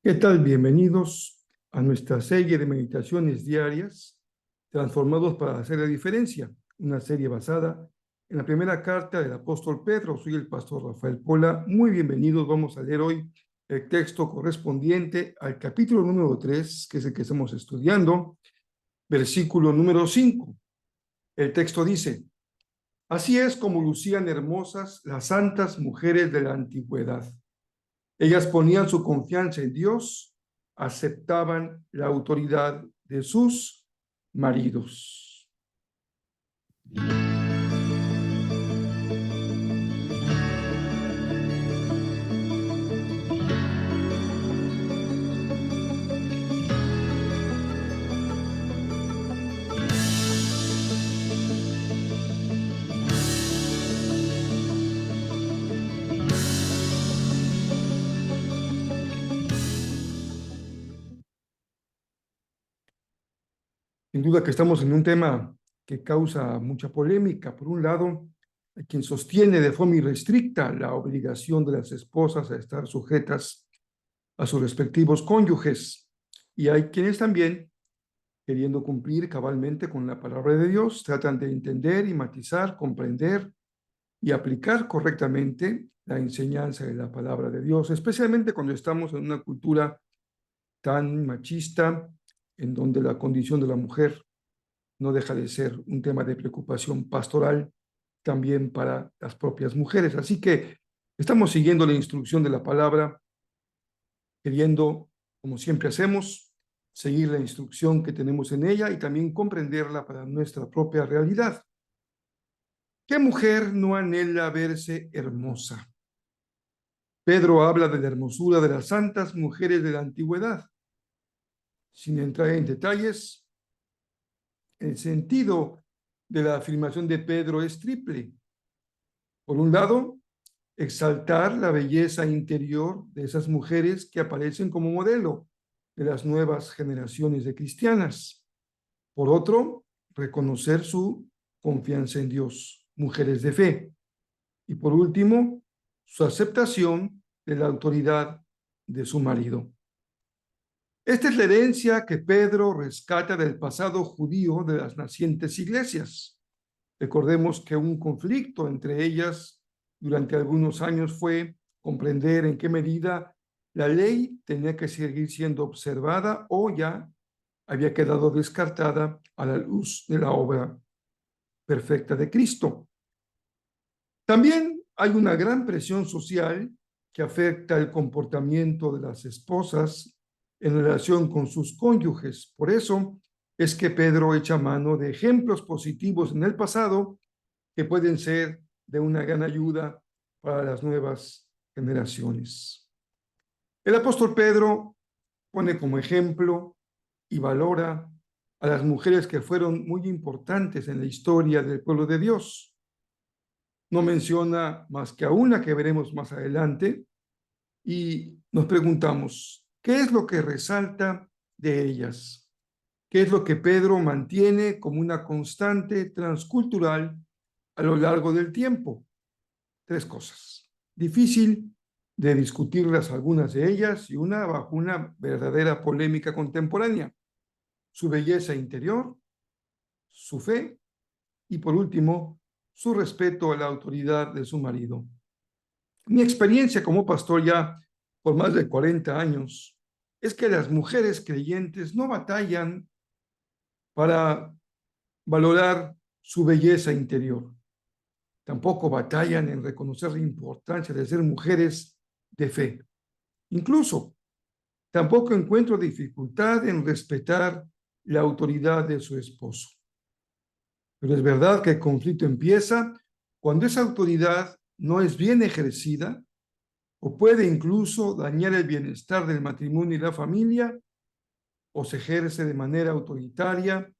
¿Qué tal? Bienvenidos a nuestra serie de meditaciones diarias, transformados para hacer la diferencia, una serie basada en la primera carta del apóstol Pedro. Soy el pastor Rafael Pola. Muy bienvenidos. Vamos a leer hoy el texto correspondiente al capítulo número 3, que es el que estamos estudiando, versículo número 5. El texto dice: Así es como lucían hermosas las santas mujeres de la antigüedad. Ellas ponían su confianza en Dios, aceptaban la autoridad de sus maridos. Sin duda que estamos en un tema que causa mucha polémica. Por un lado, hay quien sostiene de forma irrestricta la obligación de las esposas a estar sujetas a sus respectivos cónyuges. Y hay quienes también, queriendo cumplir cabalmente con la palabra de Dios, tratan de entender y matizar, comprender y aplicar correctamente la enseñanza de la palabra de Dios, especialmente cuando estamos en una cultura tan machista, en donde la condición de la mujer no deja de ser un tema de preocupación pastoral también para las propias mujeres. Así que estamos siguiendo la instrucción de la palabra, queriendo, como siempre hacemos, seguir la instrucción que tenemos en ella y también comprenderla para nuestra propia realidad. ¿Qué mujer no anhela verse hermosa? Pedro habla de la hermosura de las santas mujeres de la antigüedad. Sin entrar en detalles, el sentido de la afirmación de Pedro es triple. Por un lado, exaltar la belleza interior de esas mujeres que aparecen como modelo de las nuevas generaciones de cristianas. Por otro, reconocer su confianza en Dios, mujeres de fe. Y por último, su aceptación de la autoridad de su marido. Esta es la herencia que Pedro rescata del pasado judío de las nacientes iglesias. Recordemos que un conflicto entre ellas durante algunos años fue comprender en qué medida la ley tenía que seguir siendo observada o ya había quedado descartada a la luz de la obra perfecta de Cristo. También hay una gran presión social que afecta el comportamiento de las esposas en relación con sus cónyuges. Por eso es que Pedro echa mano de ejemplos positivos en el pasado que pueden ser de una gran ayuda para las nuevas generaciones. El apóstol Pedro pone como ejemplo y valora a las mujeres que fueron muy importantes en la historia del pueblo de Dios. No menciona más que a una que veremos más adelante y nos preguntamos, ¿qué es lo que resalta de ellas? ¿Qué es lo que Pedro mantiene como una constante transcultural a lo largo del tiempo? Tres cosas. Difícil de discutirlas algunas de ellas y una bajo una verdadera polémica contemporánea. Su belleza interior, su fe y por último, su respeto a la autoridad de su marido. Mi experiencia como pastor ya por más de 40 años es que las mujeres creyentes no batallan para valorar su belleza interior. Tampoco batallan en reconocer la importancia de ser mujeres de fe. Incluso, tampoco encuentro dificultad en respetar la autoridad de su esposo. Pero es verdad que el conflicto empieza cuando esa autoridad no es bien ejercida o puede incluso dañar el bienestar del matrimonio y la familia, o se ejerce de manera autoritaria,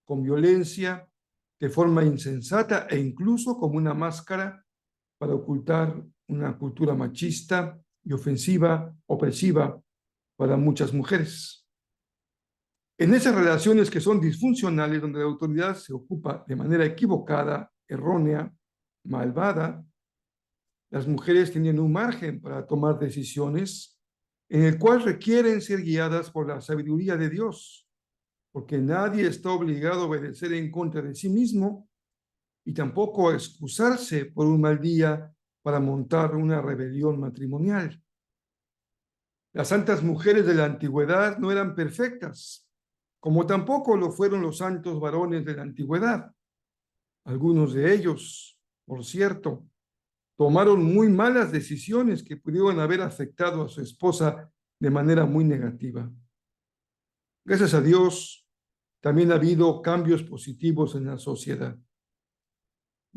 con violencia, de forma insensata e incluso como una máscara para ocultar una cultura machista y ofensiva, opresiva para muchas mujeres. En esas relaciones que son disfuncionales, donde la autoridad se ocupa de manera equivocada, errónea, malvada, las mujeres tienen un margen para tomar decisiones en el cual requieren ser guiadas por la sabiduría de Dios, porque nadie está obligado a obedecer en contra de sí mismo y tampoco a excusarse por un mal día para montar una rebelión matrimonial. Las santas mujeres de la antigüedad no eran perfectas, como tampoco lo fueron los santos varones de la antigüedad. Algunos de ellos, por cierto, tomaron muy malas decisiones que pudieron haber afectado a su esposa de manera muy negativa. Gracias a Dios, también ha habido cambios positivos en la sociedad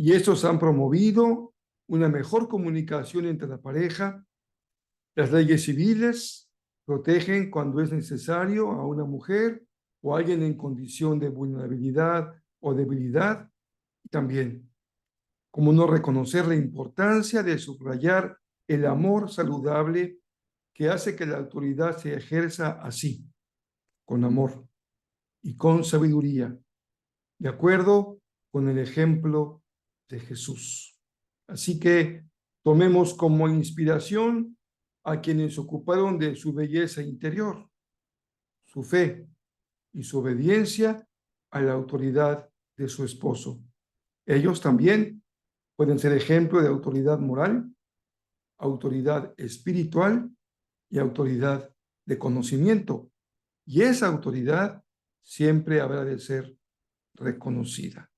y estos han promovido una mejor comunicación entre la pareja. Las leyes civiles protegen cuando es necesario a una mujer o a alguien en condición de vulnerabilidad o debilidad. Y también, como no reconocer la importancia de subrayar el amor saludable que hace que la autoridad se ejerza así, con amor y con sabiduría, de acuerdo con el ejemplo de Jesús. Así que tomemos como inspiración a quienes se ocuparon de su belleza interior, su fe y su obediencia a la autoridad de su esposo. Ellos también pueden ser ejemplo de autoridad moral, autoridad espiritual y autoridad de conocimiento. Y esa autoridad siempre habrá de ser reconocida.